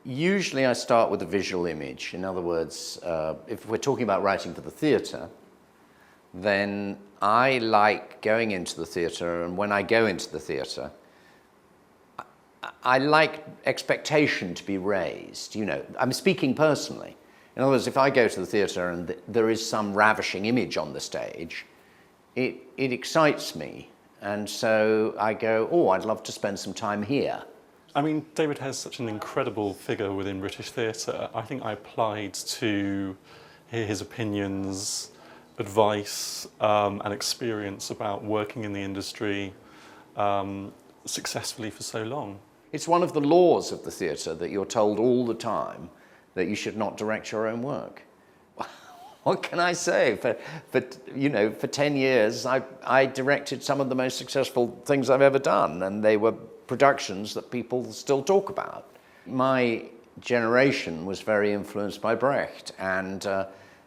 Usually I start with a visual image. In other words, if we're talking about writing for the theatre, then I like going into the theatre, and when I go into the theatre, I like expectation to be raised. You know, I'm speaking personally. In other words, if I go to the theatre and there is some ravishing image on the stage, it excites me. And so I go, oh, I'd love to spend some time here. I mean, David Hare's such an incredible figure within British theatre. I think I applied to hear his opinions, advice, and experience about working in the industry successfully for so long. It's one of the laws of the theatre that you're told all the time that you should not direct your own work. What can I say? For 10 years, I directed some of the most successful things I've ever done, and they were productions that people still talk about. My generation was very influenced by Brecht, and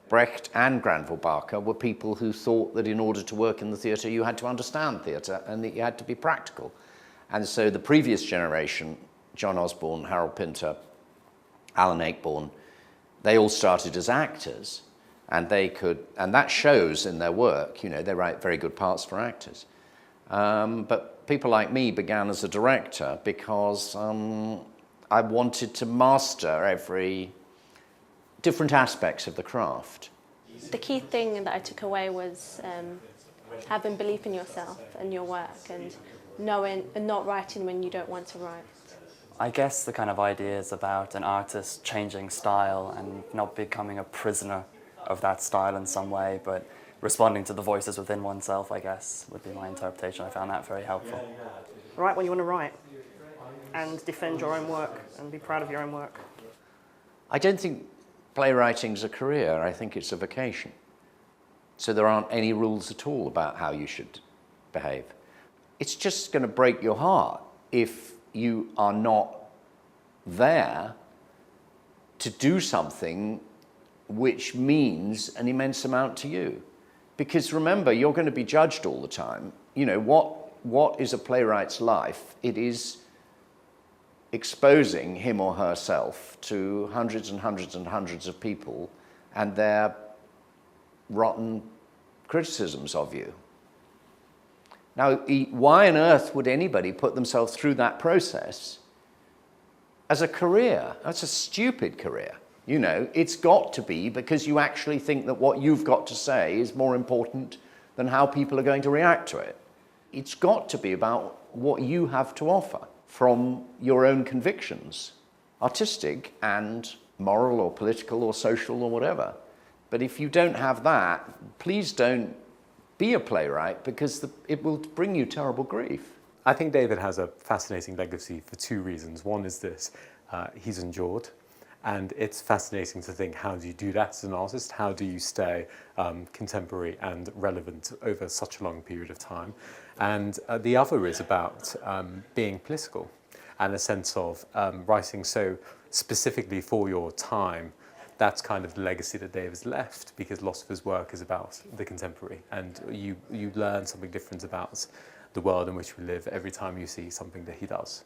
Brecht and Granville Barker were people who thought that in order to work in the theatre, you had to understand theatre and that you had to be practical. And so the previous generation, John Osborne, Harold Pinter, Alan Ayckbourn, they all started as actors, and that shows in their work. You know, they write very good parts for actors. But people like me began as a director because I wanted to master every different aspects of the craft. The key thing that I took away was having belief in yourself and your work, and knowing and not writing when you don't want to write. I guess the kind of ideas about an artist changing style and not becoming a prisoner of that style in some way, but responding to the voices within oneself, I guess, would be my interpretation. I found that very helpful. Write when you want to write, and defend your own work, and be proud of your own work. I don't think playwriting's a career. I think it's a vocation. So there aren't any rules at all about how you should behave. It's just going to break your heart if you are not there to do something which means an immense amount to you. Because remember, you're going to be judged all the time. You know, what is a playwright's life? It is exposing him or herself to hundreds and hundreds and hundreds of people and their rotten criticisms of you. Now, why on earth would anybody put themselves through that process as a career? That's a stupid career. You know, it's got to be because you actually think that what you've got to say is more important than how people are going to react to it. It's got to be about what you have to offer from your own convictions, artistic and moral or political or social or whatever. But if you don't have that, please don't be a playwright, because it will bring you terrible grief. I think David has a fascinating legacy for two reasons. One is this, he's endured, and it's fascinating to think, how do you do that as an artist? How do you stay contemporary and relevant over such a long period of time? And the other is about being political, and a sense of writing so specifically for your time. That's kind of the legacy that David's left, because lots of his work is about the contemporary, and you learn something different about the world in which we live every time you see something that he does.